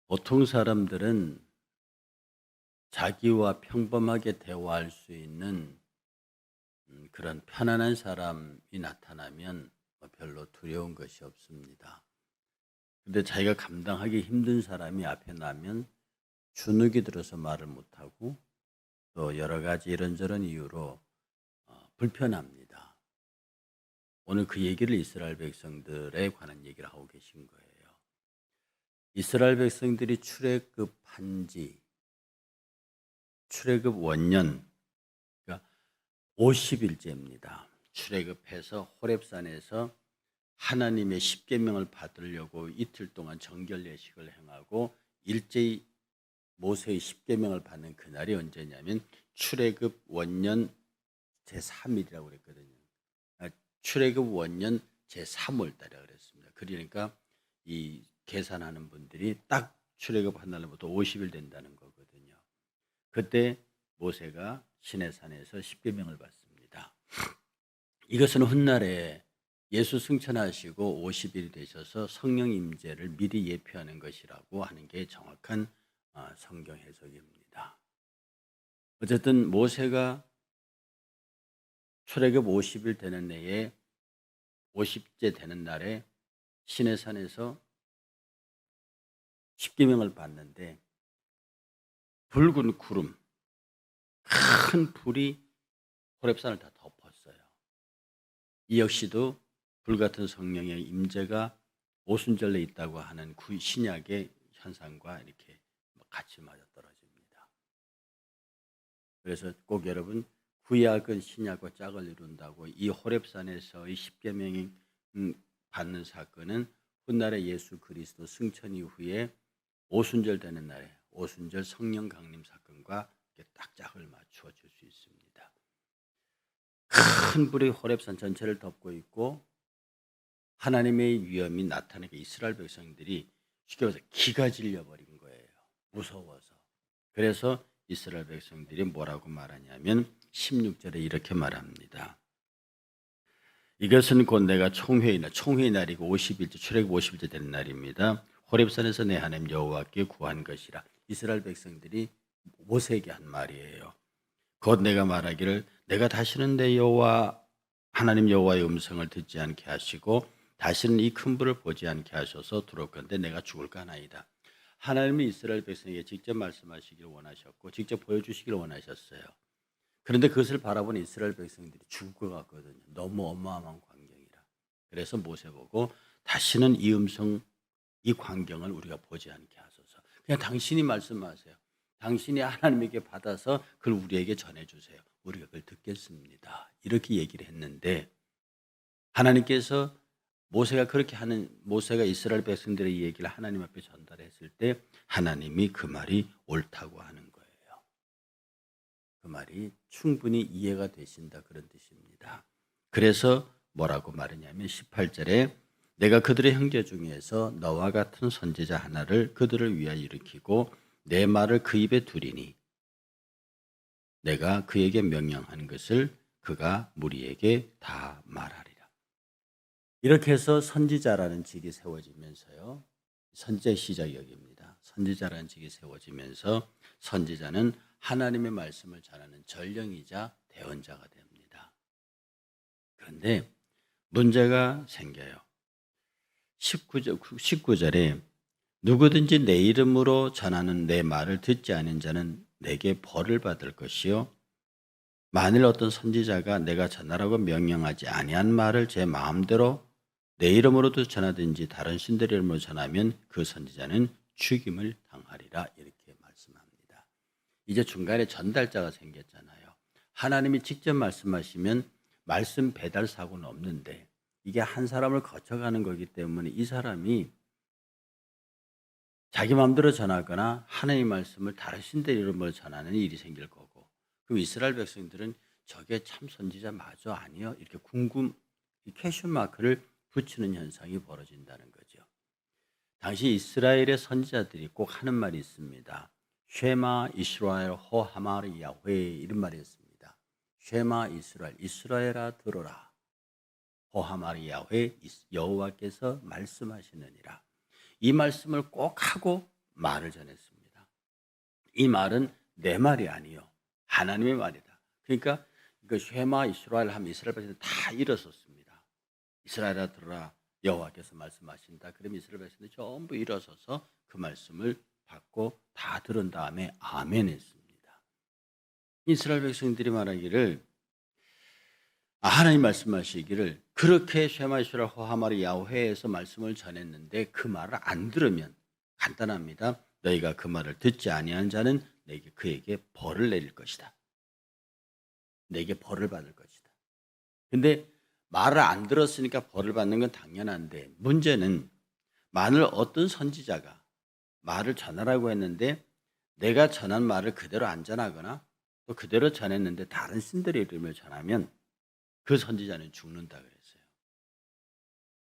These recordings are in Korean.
보통 사람들은 자기와 평범하게 대화할 수 있는 그런 편안한 사람이 나타나면 별로 두려운 것이 없습니다. 근데 자기가 감당하기 힘든 사람이 앞에 나면 주눅이 들어서 말을 못하고 또 여러 가지 이런저런 이유로 불편합니다. 오늘 그 얘기를 이스라엘 백성들에 관한 얘기를 하고 계신 거예요. 이스라엘 백성들이 출애굽한 지 출애굽 원년, 그러니까 50일째입니다. 출애굽해서 호렙산에서 하나님의 십계명을 받으려고 이틀 동안 정결 예식을 행하고 일제히 모세의 십계명을 받는 그날이 언제냐면 출애굽 원년 제3일이라고 그랬거든요. 출애굽 원년 제3월 달이라고 그랬습니다. 그러니까 이 계산하는 분들이 딱 출애굽한 날부터 50일 된다는 거거든요. 그때 모세가 시내산에서 십계명을 받습니다. 이것은 훗날에 예수 승천하시고 50일이 되셔서 성령 임재를 미리 예표하는 것이라고 하는 게 정확한 성경 해석입니다. 어쨌든 모세가 출애굽 50일 되는 해에 50째 되는 날에 시내산에서 십계명을 받는데 붉은 구름, 큰 불이 호렙산을 다 덮었어요. 이 역시도 불같은 성령의 임재가 오순절에 있다고 하는 신약의 현상과 이렇게 같이 맞아떨어집니다. 그래서 꼭 여러분 구약은 신약과 짝을 이룬다고 이 호렙산에서의 십계명이 받는 사건은 훗날에 예수 그리스도 승천 이후에 오순절 되는 날에 오순절 성령 강림 사건과 딱 짝을 맞추어 줄 수 있습니다. 큰 불이 호렙산 전체를 덮고 있고 하나님의 위엄이 나타나게 이스라엘 백성들이 쉽게 말해서 기가 질려버린 거예요. 무서워서. 그래서 이스라엘 백성들이 뭐라고 말하냐면 16절에 이렇게 말합니다. 이것은 곧 내가 총회의 날이고 50일째 출애굽 50일째 되는 날입니다. 호렙산에서 내 하나님 여호와께 구한 것이라. 이스라엘 백성들이 모세에게 한 말이에요. 곧 내가 말하기를 내가 다시는 내 여호와 하나님 여호와의 음성을 듣지 않게 하시고 다시는 이 큰 불을 보지 않게 하셔서 두렵건대 내가 죽을까 하나이다. 하나님이 이스라엘 백성에게 직접 말씀하시기를 원하셨고 직접 보여주시기를 원하셨어요. 그런데 그것을 바라본 이스라엘 백성들이 죽을 것 같거든요. 너무 어마어마한 광경이라. 그래서 모세 보고 다시는 이 음성, 이 광경을 우리가 보지 않게 하소서. 그냥 당신이 말씀하세요. 당신이 하나님에게 받아서 그걸 우리에게 전해주세요. 우리가 그걸 듣겠습니다. 이렇게 얘기를 했는데 하나님께서 모세가 이스라엘 백성들의 얘기를 하나님 앞에 전달했을 때 하나님이 그 말이 옳다고 하는 거예요. 그 말이 충분히 이해가 되신다 그런 뜻입니다. 그래서 뭐라고 말하냐면 18절에 내가 그들의 형제 중에서 너와 같은 선지자 하나를 그들을 위하여 일으키고 내 말을 그 입에 두리니 내가 그에게 명령하는 것을 그가 무리에게 다 말하리라. 이렇게 해서 선지자라는 직이 세워지면서요. 선지자의 시작이 여기입니다. 선지자라는 직이 세워지면서 선지자는 하나님의 말씀을 전하는 전령이자 대언자가 됩니다. 그런데 문제가 생겨요. 19절에 누구든지 내 이름으로 전하는 내 말을 듣지 않은 자는 내게 벌을 받을 것이요 만일 어떤 선지자가 내가 전하라고 명령하지 아니한 말을 제 마음대로 내 이름으로도 전하든지 다른 신들의 이름으로 전하면 그 선지자는 죽임을 당하리라 이렇게 말씀합니다. 이제 중간에 전달자가 생겼잖아요. 하나님이 직접 말씀하시면 말씀 배달 사고는 없는데 이게 한 사람을 거쳐가는 거기 때문에 이 사람이 자기 마음대로 전하거나 하나님의 말씀을 다른 신들의 이름으로 전하는 일이 생길 거고 그럼 이스라엘 백성들은 저게 참 선지자 맞아 아니요? 이렇게 이 퀘션 마크를 붙이는 현상이 벌어진다는 거죠. 당시 이스라엘의 선지자들이 꼭 하는 말이 있습니다. 쉐마 이스라엘 호 하마르 야훼 이런 말이 있습니다. 쉐마 이스라엘 이스라엘아 들어라. 호 하마르 야훼 여호와께서 말씀하시느니라. 이 말씀을 꼭 하고 말을 전했습니다. 이 말은 내 말이 아니요 하나님의 말이다. 그러니까 그 쉐마 이스라엘 하면 이스라엘 백성들 다 일어섰습니다. 이스라엘아 들으라 여호와께서 말씀하신다. 그럼 이스라엘 백성들이 전부 일어서서 그 말씀을 받고 다 들은 다음에 아멘 했습니다. 이스라엘 백성들이 말하기를 하나님 말씀하시기를 그렇게 쉐마 이스라엘 호하마리 야훼에서 말씀을 전했는데 그 말을 안 들으면 간단합니다. 너희가 그 말을 듣지 아니한 자는 내게 그에게 벌을 내릴 것이다. 내게 벌을 받을 것이다. 근데 말을 안 들었으니까 벌을 받는 건 당연한데 문제는 만일 어떤 선지자가 말을 전하라고 했는데 내가 전한 말을 그대로 안 전하거나 또 그대로 전했는데 다른 신들의 이름을 전하면 그 선지자는 죽는다 그랬어요.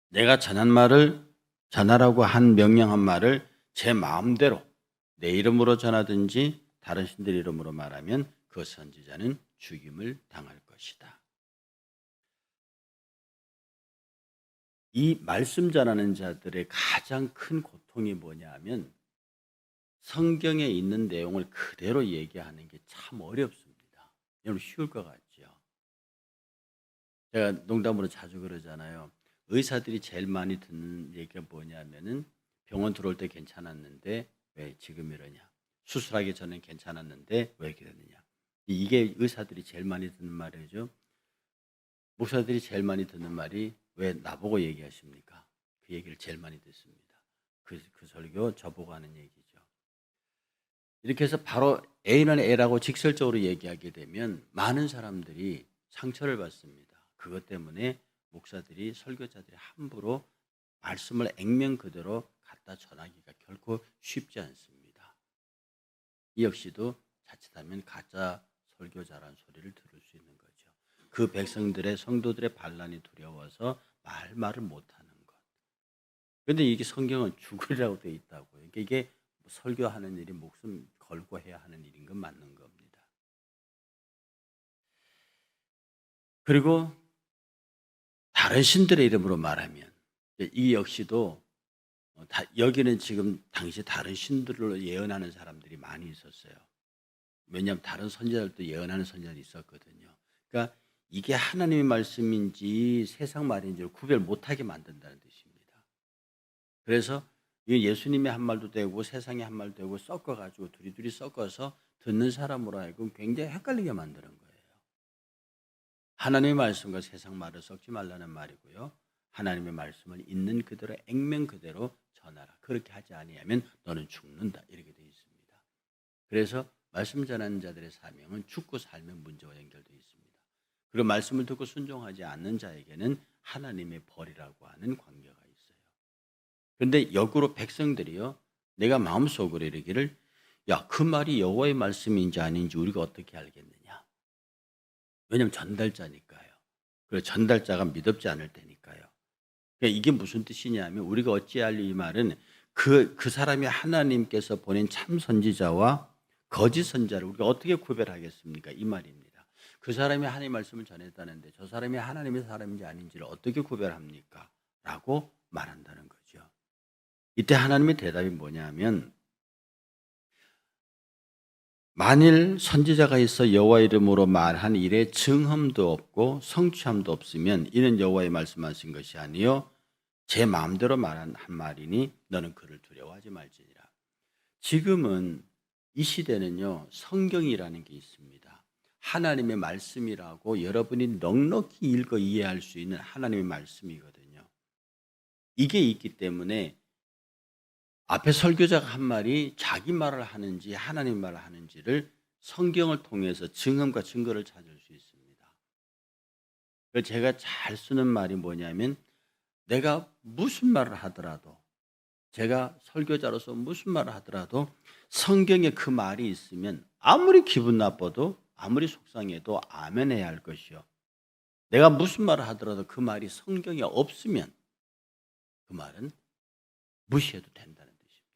내가 전한 말을 전하라고 한 명령한 말을 제 마음대로 내 이름으로 전하든지 다른 신들 이름으로 말하면 그 선지자는 죽임을 당할 것이다. 이 말씀 전하는 자들의 가장 큰 고통이 뭐냐 하면 성경에 있는 내용을 그대로 얘기하는 게 참 어렵습니다. 여러분 쉬울 것 같죠? 제가 농담으로 자주 그러잖아요. 의사들이 제일 많이 듣는 얘기가 뭐냐면은 병원 들어올 때 괜찮았는데 왜 지금 이러냐? 수술하기 전엔 괜찮았는데 왜 이렇게 됐느냐? 이게 의사들이 제일 많이 듣는 말이죠. 목사들이 제일 많이 듣는 말이 왜 나보고 얘기하십니까? 그 얘기를 제일 많이 듣습니다. 그 설교 저보고 하는 얘기죠. 이렇게 해서 바로 A는 A라고 직설적으로 얘기하게 되면 많은 사람들이 상처를 받습니다. 그것 때문에 목사들이 설교자들이 함부로 말씀을 액면 그대로 갖다 전하기가 결코 쉽지 않습니다. 이 역시도 자칫하면 가짜 설교자라는 소리를 들을 수 있는 거죠. 그 백성들의 성도들의 반란이 두려워서 말을 못하는 것. 그런데 이게 성경은 죽으리라고 되어 있다고요. 그러니까 이게 설교하는 일이 목숨 걸고 해야 하는 일인 건 맞는 겁니다. 그리고 다른 신들의 이름으로 말하면 이 역시도 여기는 지금 당시 다른 신들로 예언하는 사람들이 많이 있었어요. 왜냐하면 다른 선지자들도 예언하는 선지자들이 있었거든요. 그러니까 이게 하나님의 말씀인지 세상 말인지를 구별 못하게 만든다는 뜻입니다. 그래서 예수님의 한 말도 되고 세상의 한 말도 되고 섞어가지고 둘이 섞어서 듣는 사람으로 하여금 굉장히 헷갈리게 만드는 거예요. 하나님의 말씀과 세상 말을 섞지 말라는 말이고요. 하나님의 말씀을 있는 그대로 액면 그대로 전하라. 그렇게 하지 아니하면 너는 죽는다. 이렇게 되어 있습니다. 그래서 말씀 전하는 자들의 사명은 죽고 삶의 문제와 연결되어 있습니다. 그리고 말씀을 듣고 순종하지 않는 자에게는 하나님의 벌이라고 하는 관계가 있어요. 그런데 역으로 백성들이요. 내가 마음속으로 이르기를 야, 그 말이 여호와의 말씀인지 아닌지 우리가 어떻게 알겠느냐. 왜냐하면 전달자니까요. 그리고 전달자가 믿음지 않을 테니까요. 그러니까 이게 무슨 뜻이냐면 우리가 어찌할 이 말은 그 사람이 하나님께서 보낸 참 선지자와 거짓 선지자를 우리가 어떻게 구별하겠습니까? 이 말입니다. 그 사람이 하나님의 말씀을 전했다는데 저 사람이 하나님의 사람인지 아닌지를 어떻게 구별합니까? 라고 말한다는 거죠. 이때 하나님의 대답이 뭐냐면 만일 선지자가 있어 여호와 이름으로 말한 일에 증험도 없고 성취함도 없으면 이는 여호와의 말씀하신 것이 아니요 제 마음대로 말한 한 말이니 너는 그를 두려워하지 말지니라. 지금은 이 시대는요 성경이라는 게 있습니다. 하나님의 말씀이라고 여러분이 넉넉히 읽어 이해할 수 있는 하나님의 말씀이거든요. 이게 있기 때문에 앞에 설교자가 한 말이 자기 말을 하는지 하나님 말을 하는지를 성경을 통해서 증언과 증거를 찾을 수 있습니다. 그래서 제가 잘 쓰는 말이 뭐냐면 내가 무슨 말을 하더라도 제가 설교자로서 무슨 말을 하더라도 성경에 그 말이 있으면 아무리 기분 나빠도 아무리 속상해도 아멘 해야 할 것이요. 내가 무슨 말을 하더라도 그 말이 성경에 없으면 그 말은 무시해도 된다는 뜻입니다.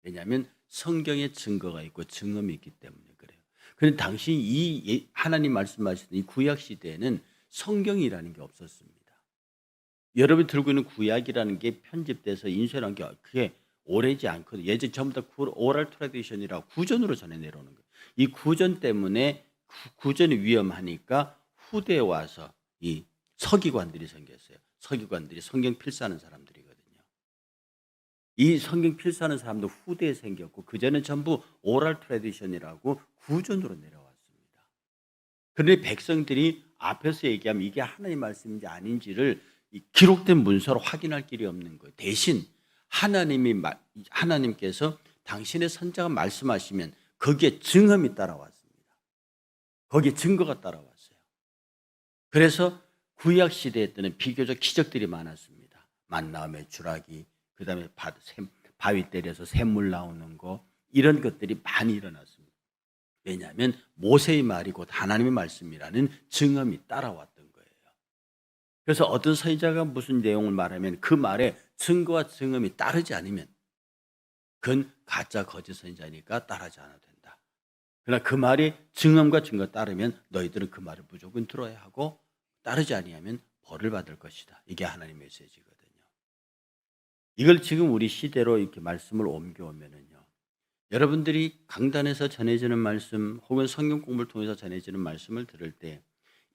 왜냐하면 성경에 증거가 있고 증언이 있기 때문에 그래요. 그런데 당시 이 하나님 말씀하시던 이 구약 시대에는 성경이라는 게 없었습니다. 여러분이 들고 있는 구약이라는 게 편집돼서 인쇄한 게 그게 오래지 않거든요. 예전 전부 다 오럴 트래디션이라고 구전으로 전해 내려오는 거예요. 이 구전 때문에 구전이 위험하니까 후대에 와서 이 서기관들이 생겼어요. 서기관들이 성경 필사하는 사람들이거든요. 이 성경 필사하는 사람도 후대에 생겼고 그전에 전부 오럴 트래디션이라고 구전으로 내려왔습니다. 그런데 백성들이 앞에서 얘기하면 이게 하나님 말씀인지 아닌지를 기록된 문서로 확인할 길이 없는 거예요. 대신 하나님께서 당신의 선자가 말씀하시면 거기에 증언이 따라왔습니다. 거기에 증거가 따라왔어요. 그래서 구약 시대에 때는 비교적 기적들이 많았습니다. 만나 메추라기, 그다음에 바위 때려서 샘물 나오는 거, 이런 것들이 많이 일어났습니다. 왜냐하면 모세의 말이 곧 하나님의 말씀이라는 증언이 따라왔던 거예요. 그래서 어떤 선지자가 무슨 내용을 말하면 그 말에 증거와 증언이 따르지 않으면 그건 가짜 거짓 선지자니까 따르지 않아도 된다. 그러나 그 말이 증언과 증거가 따르면 너희들은 그 말을 무조건 들어야 하고 따르지 아니하면 벌을 받을 것이다. 이게 하나님의 메시지거든요. 이걸 지금 우리 시대로 이렇게 말씀을 옮겨오면은요, 여러분들이 강단에서 전해지는 말씀 혹은 성경 공부를 통해서 전해지는 말씀을 들을 때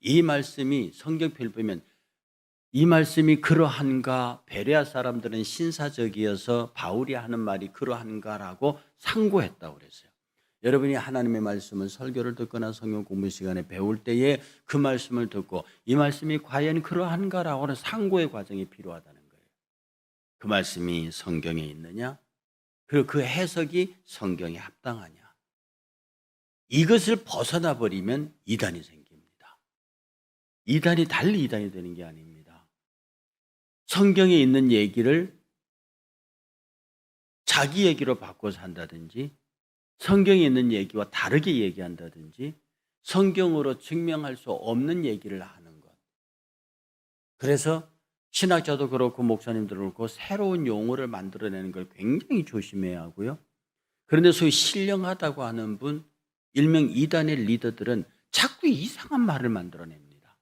이 말씀이 성경표를 보면 이 말씀이 그러한가, 베레아 사람들은 신사적이어서 바울이 하는 말이 그러한가라고 상고했다고 그랬어요. 여러분이 하나님의 말씀을 설교를 듣거나 성경 공부 시간에 배울 때에 그 말씀을 듣고 이 말씀이 과연 그러한가라고 하는 상고의 과정이 필요하다는 거예요. 그 말씀이 성경에 있느냐? 그리고 그 해석이 성경에 합당하냐? 이것을 벗어나 버리면 이단이 생깁니다. 이단이 달리 이단이 되는 게 아닙니다. 성경에 있는 얘기를 자기 얘기로 바꿔서 한다든지 성경에 있는 얘기와 다르게 얘기한다든지 성경으로 증명할 수 없는 얘기를 하는 것. 그래서 신학자도 그렇고 목사님들도 그렇고 새로운 용어를 만들어내는 걸 굉장히 조심해야 하고요. 그런데 소위 신령하다고 하는 분, 일명 이단의 리더들은 자꾸 이상한 말을 만들어냅니다.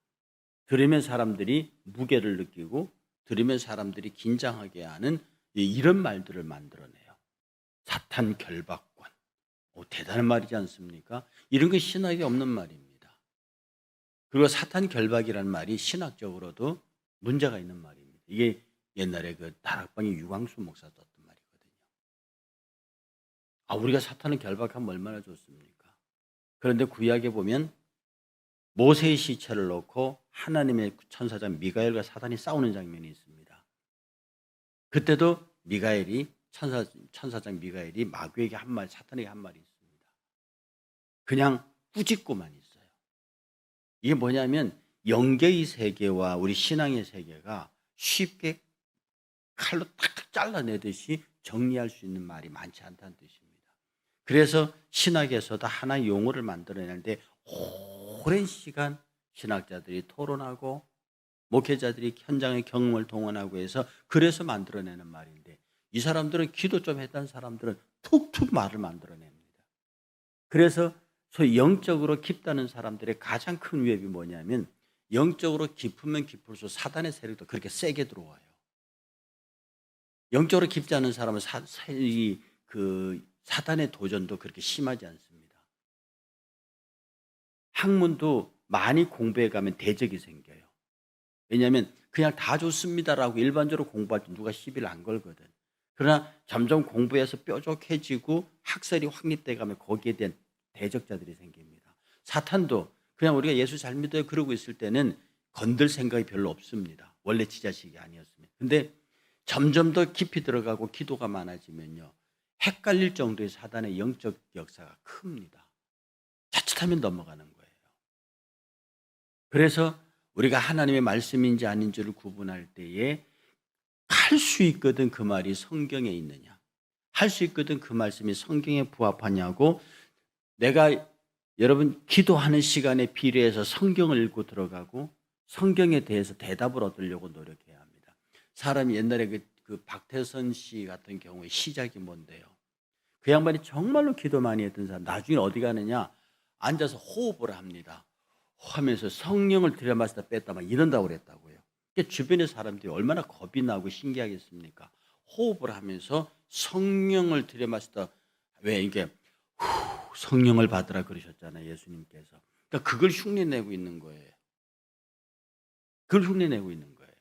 들으면 사람들이 무게를 느끼고 들으면 사람들이 긴장하게 하는 이런 말들을 만들어내요. 사탄 결박권. 대단한 말이지 않습니까? 이런 건 신학에 없는 말입니다. 그리고 사탄 결박이라는 말이 신학적으로도 문제가 있는 말입니다. 이게 옛날에 그 다락방의 유광수 목사 썼던 말이거든요. 우리가 사탄을 결박하면 얼마나 좋습니까? 그런데 구약에 보면 모세의 시체를 놓고 하나님의 천사장 미가엘과 사탄이 싸우는 장면이 있습니다. 그때도 미가엘이 천사장 미가엘이 마귀에게 한 말, 사탄에게 한 말이 있습니다. 그냥 꾸짖고만 있어요. 이게 뭐냐면 영계의 세계와 우리 신앙의 세계가 쉽게 칼로 탁탁 잘라내듯이 정리할 수 있는 말이 많지 않다는 뜻입니다. 그래서 신학에서도 하나의 용어를 만들어내는데 오랜 시간 신학자들이 토론하고 목회자들이 현장의 경험을 동원하고 해서 그래서 만들어내는 말인데 이 사람들은 기도 좀 했던 사람들은 툭툭 말을 만들어냅니다. 그래서 소위 영적으로 깊다는 사람들의 가장 큰 위협이 뭐냐면 영적으로 깊으면 깊을수록 사단의 세력도 그렇게 세게 들어와요. 영적으로 깊지 않은 사람은 사단의 도전도 그렇게 심하지 않습니다. 학문도 많이 공부해 가면 대적이 생겨요. 왜냐하면 그냥 다 좋습니다라고 일반적으로 공부할 때 누가 시비를 안 걸거든. 그러나 점점 공부해서 뾰족해지고 학설이 확립돼 가면 거기에 대한 대적자들이 생깁니다. 사탄도 그냥 우리가 예수 잘 믿어요 그러고 있을 때는 건들 생각이 별로 없습니다. 원래 지자식이 아니었으면. 근데 점점 더 깊이 들어가고 기도가 많아지면요. 헷갈릴 정도의 사단의 영적 역사가 큽니다. 자칫하면 넘어가는 거예요. 그래서 우리가 하나님의 말씀인지 아닌지를 구분할 때에 할 수 있거든 그 말이 성경에 있느냐, 할 수 있거든 그 말씀이 성경에 부합하냐고 내가 여러분 기도하는 시간에 비례해서 성경을 읽고 들어가고 성경에 대해서 대답을 얻으려고 노력해야 합니다. 사람이 옛날에 그 박태선 씨 같은 경우에 시작이 뭔데요? 그 양반이 정말로 기도 많이 했던 사람 나중에 어디 가느냐 앉아서 호흡을 합니다. 하면서 성령을 들여마시다 뺐다 막 이런다고 그랬다고요. 주변의 사람들이 얼마나 겁이 나고 신기하겠습니까? 호흡을 하면서 성령을 들여마시다. 왜 이게 성령을 받으라 그러셨잖아요, 예수님께서. 그러니까 그걸 흉내내고 있는 거예요. 그걸 흉내내고 있는 거예요.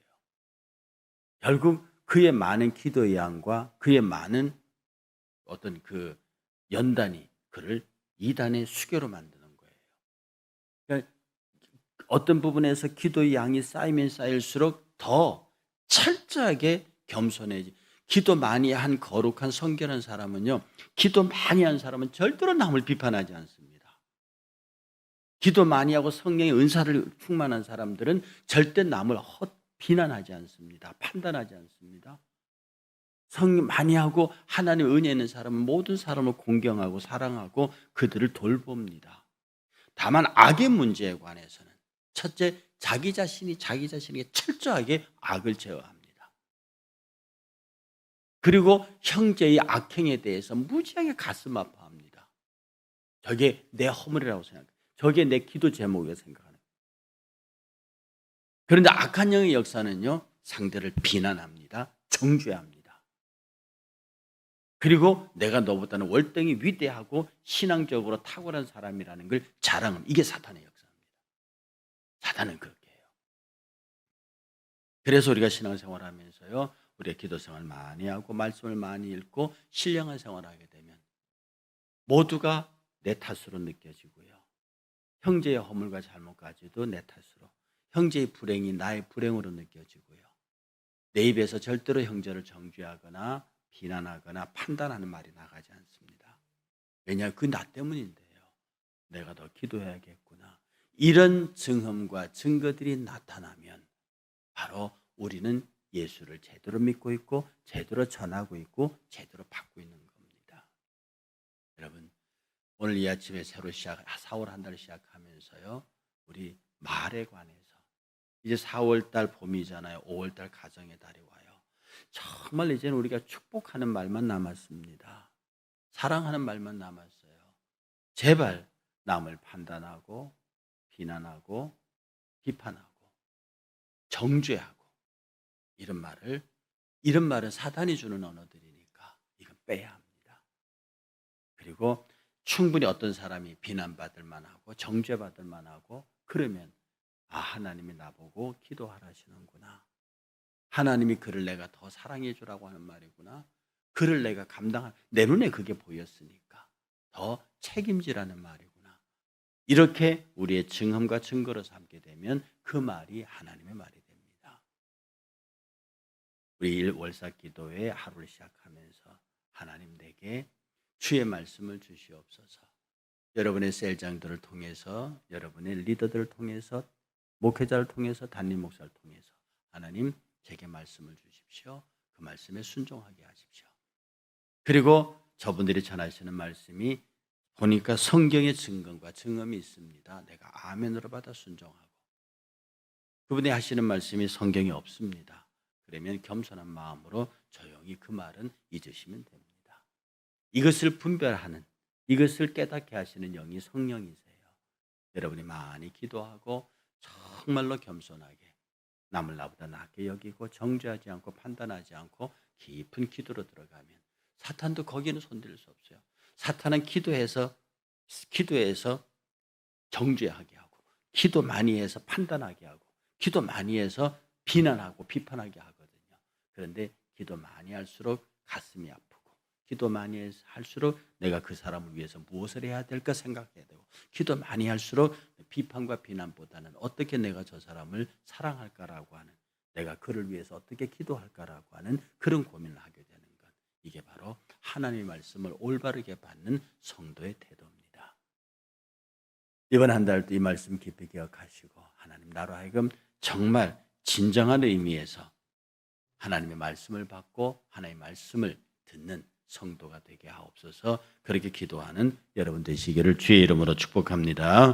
결국 그의 많은 기도의 양과 그의 많은 어떤 그 연단이 그를 이단의 수교로 만드는 거예요. 그러니까 어떤 부분에서 기도의 양이 쌓이면 쌓일수록 더 철저하게 겸손해지. 기도 많이 한 거룩한 성결한 사람은요, 기도 많이 한 사람은 절대로 남을 비판하지 않습니다. 기도 많이 하고 성령의 은사를 충만한 사람들은 절대 남을 비난하지 않습니다. 판단하지 않습니다. 성령 많이 하고 하나님의 은혜 있는 사람은 모든 사람을 공경하고 사랑하고 그들을 돌봅니다. 다만 악의 문제에 관해서는 첫째, 자기 자신에게 철저하게 악을 제어합니다. 그리고 형제의 악행에 대해서 무지하게 가슴 아파합니다. 저게 내 허물이라고 생각해요. 저게 내 기도 제목이라고 생각하는 거예요. 그런데 악한 영의 역사는요, 상대를 비난합니다. 정죄합니다. 그리고 내가 너보다는 월등히 위대하고 신앙적으로 탁월한 사람이라는 걸 자랑합니다. 이게 사탄의 역사입니다. 사탄은 그렇게 해요. 그래서 우리가 신앙생활 하면서요, 우리의 기도생활 많이 하고 말씀을 많이 읽고 신령한 생활을 하게 되면 모두가 내 탓으로 느껴지고요. 형제의 허물과 잘못까지도 내 탓으로, 형제의 불행이 나의 불행으로 느껴지고요. 내 입에서 절대로 형제를 정죄하거나 비난하거나 판단하는 말이 나가지 않습니다. 왜냐하면 그 나 때문인데요. 내가 더 기도해야겠구나. 이런 증언과 증거들이 나타나면 바로 우리는 예수를 제대로 믿고 있고 제대로 전하고 있고 제대로 받고 있는 겁니다. 여러분, 오늘 이 아침에 새로 4월 한 달 시작하면서요, 우리 말에 관해서 이제 4월 달 봄이잖아요. 5월 달 가정의 달이 와요. 정말 이제는 우리가 축복하는 말만 남았습니다. 사랑하는 말만 남았어요. 제발 남을 판단하고 비난하고 비판하고 정죄하고 이런 말은 사탄이 주는 언어들이니까 이건 빼야 합니다. 그리고 충분히 어떤 사람이 비난받을 만하고 정죄받을 만하고 그러면 하나님이 나보고 기도하라시는구나. 하나님이 그를 내가 더 사랑해 주라고 하는 말이구나. 그를 내가 내 눈에 그게 보였으니까 더 책임지라는 말이구나. 이렇게 우리의 증언과 증거로 삼게 되면 그 말이 하나님의 말이 됩니다. 우리 월사 기도회 하루를 시작하면서 하나님 내게 주의 말씀을 주시옵소서. 여러분의 셀장들을 통해서, 여러분의 리더들을 통해서, 목회자를 통해서, 담임 목사를 통해서 하나님 제게 말씀을 주십시오. 그 말씀에 순종하게 하십시오. 그리고 저분들이 전하시는 말씀이 보니까 성경의 증거과 증언이 있습니다. 내가 아멘으로 받아 순종하고, 그분이 하시는 말씀이 성경에 없습니다. 그러면 겸손한 마음으로 조용히 그 말은 잊으시면 됩니다. 이것을 분별하는, 이것을 깨닫게 하시는 영이 성령이세요. 여러분이 많이 기도하고 정말로 겸손하게 남을 나보다 낫게 여기고 정죄하지 않고 판단하지 않고 깊은 기도로 들어가면 사탄도 거기에는 손댈 수 없어요. 사탄은 기도해서 정죄하게 하고, 기도 많이 해서 판단하게 하고, 기도 많이 해서 비난하고 비판하게 하거든요. 그런데 기도 많이 할수록 가슴이 아프고, 기도 많이 할수록 내가 그 사람을 위해서 무엇을 해야 될까 생각해야 되고, 기도 많이 할수록 비판과 비난보다는 어떻게 내가 저 사람을 사랑할까라고 하는, 내가 그를 위해서 어떻게 기도할까라고 하는 그런 고민을 하게 되는 것. 이게 바로 하나님의 말씀을 올바르게 받는 성도의 태도입니다. 이번 한 달도 이 말씀 깊이 기억하시고 하나님 나로 하여금 정말 진정한 의미에서 하나님의 말씀을 받고 하나님의 말씀을 듣는 성도가 되게 하옵소서. 그렇게 기도하는 여러분 되시기를 주의 이름으로 축복합니다.